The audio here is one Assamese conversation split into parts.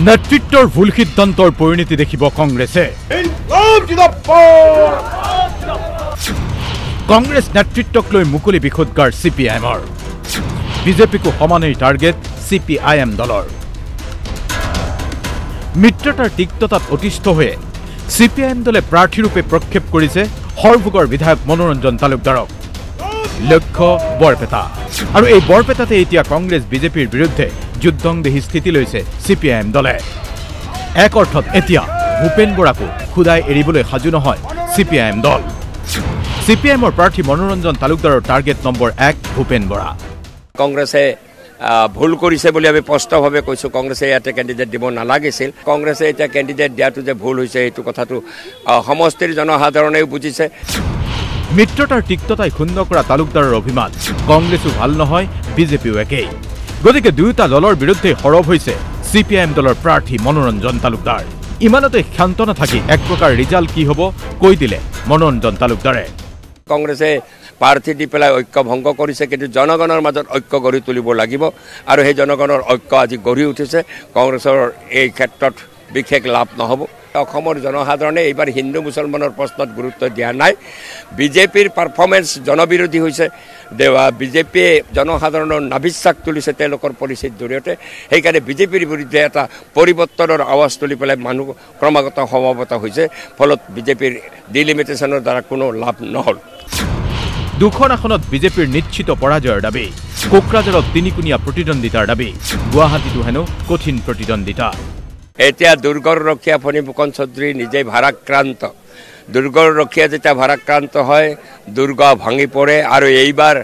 নেতৃত্বৰ ভুল সিদ্ধান্তৰ পৰিণতি দেখিব কংগ্ৰেছে। কংগ্ৰেছ নেতৃত্বক লৈ মুকলি বিখোদ্গাৰ CPIMৰ। বিজেপিকো সমানেই টাৰ্গেট CPIM দলৰ। মিত্ৰতাৰ তিক্ততাত অতিষ্ঠ হৈ CPIM দলে প্ৰাৰ্থীৰূপে প্ৰক্ষেপ কৰিছে সৰভোগৰ বিধায়ক মনোৰঞ্জন তালুকদাৰক। লক্ষ্য বৰপেটা, আৰু এই বৰপেটাতে এতিয়া কংগ্ৰেছ বিজেপিৰ বিৰুদ্ধে যুদ্ধংদেহী স্থিতি লৈছে CPIM দলে। এক অৰ্থত এতিয়া ভূপেন বৰাকো খুদাই এৰিবলৈ সাজু নহয় CPIM দল। CPIMৰ প্ৰাৰ্থী মনোৰঞ্জন তালুকদাৰৰ টাৰ্গেট নম্বৰ 1 ভূপেন বৰা। কংগ্ৰেছে ভুল কৰিছে বুলি আমি স্পষ্টভাৱে কৈছোঁ। কংগ্ৰেছে ইয়াতে কেণ্ডিডেট দিব নালাগিছিল। কংগ্ৰেছে এতিয়া কেণ্ডিডেট দিয়াটো যে ভুল হৈছে এইটো কথাটো সমষ্টিৰ জনসাধাৰণেও বুজিছে। মিত্ৰতাৰ তিক্ততাই ক্ষুণ্ণ কৰা তালুকদাৰৰ অভিমান, কংগ্ৰেছো ভাল নহয়, বিজেপিও একেই। গতিকে দুয়োটা দলৰ বিৰুদ্ধে সৰব হৈছে CPIM দলৰ প্ৰাৰ্থী মনোৰঞ্জন তালুকদাৰ। ইমানতে ক্ষান্ত নাথাকি এক প্ৰকাৰ ৰিজাল্ট কি হ'ব কৈ দিলে মনোৰঞ্জন তালুকদাৰে। কংগ্ৰেছে প্ৰাৰ্থী দি পেলাই ঐক্য ভংগ কৰিছে, কিন্তু জনগণৰ মাজত ঐক্য গঢ়ি তুলিব লাগিব, আৰু সেই জনগণৰ ঐক্য আজি গঢ়ি উঠিছে। কংগ্ৰেছৰ এই ক্ষেত্ৰত বিশেষ লাভ নহ'ব। অসমৰ জনসাধাৰণে এইবাৰ হিন্দু মুছলমানৰ প্ৰশ্নত গুৰুত্ব দিয়া নাই। বিজেপিৰ পাৰফৰ্মেঞ্চ জনবিৰোধী হৈছে। বিজেপিয়ে জনসাধাৰণৰ নাবিশ্বাস তুলিছে তেওঁলোকৰ পলিচিৰ জৰিয়তে। সেইকাৰণে বিজেপিৰ বিৰুদ্ধে এটা পৰিৱৰ্তনৰ আৱাজ তুলি পেলাই মানুহ ক্ৰমাগত সমাগত হৈছে। ফলত বিজেপিৰ ডিলিমিটেশ্যনৰ দ্বাৰা কোনো লাভ নহ'ল। দুখন আসনত বিজেপিৰ নিশ্চিত পৰাজয়ৰ দাবী। কোকৰাঝাৰত তিনিকোণীয়া প্ৰতিদ্বন্দ্বিতাৰ দাবী। গুৱাহাটীতো হেনো কঠিন প্ৰতিদ্বন্দ্বিতা। এতিয়া দুৰ্গৰ ৰক্ষীয়া ফণীভূষণ চৌধুৰী নিজে ভাৰাক্ৰান্ত। দুৰ্গৰ ৰক্ষীয়া যেতিয়া ভাৰাক্ৰান্ত হয়, দুৰ্গ ভাঙি পৰে, আৰু এইবাৰ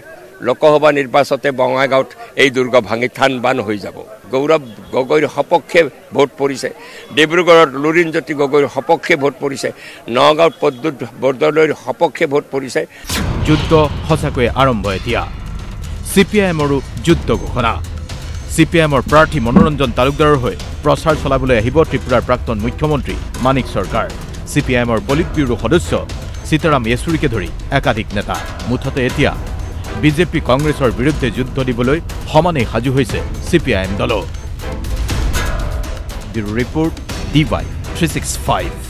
লোকসভা নিৰ্বাচনতে বঙাইগাঁৱত এই দুৰ্গ ভাঙি থান বান হৈ যাব। গৌৰৱ গগৈৰ সপক্ষে ভোট পৰিছে, ডিব্ৰুগড়ত লুৰিণজ্যোতি গগৈৰ সপক্ষে ভোট পৰিছে, নগাঁৱত প্ৰদ্যুৎ বৰদলৈৰ সপক্ষে ভোট পৰিছে। যুদ্ধ সঁচাকৈয়ে আৰম্ভ এতিয়া। CPIMৰো যুদ্ধ ঘোষণা। CPIMৰ প্ৰাৰ্থী মনোৰঞ্জন তালুকদাৰৰ হৈ প্ৰচাৰ চলাবলৈ আহিব ত্ৰিপুৰাৰ প্ৰাক্তন মুখ্যমন্ত্ৰী মানিক চৰকাৰ। CPIMৰ পলিট ব্যুৰো সদস্য সীতাৰাম য়েচুৰীকে ধৰি একাধিক নেতা। মুঠতে এতিয়া বিজেপি কংগ্ৰেছৰ বিৰুদ্ধে যুদ্ধ দিবলৈ সমানেই সাজু হৈছে CPIM দলো। Bureau report DY 365।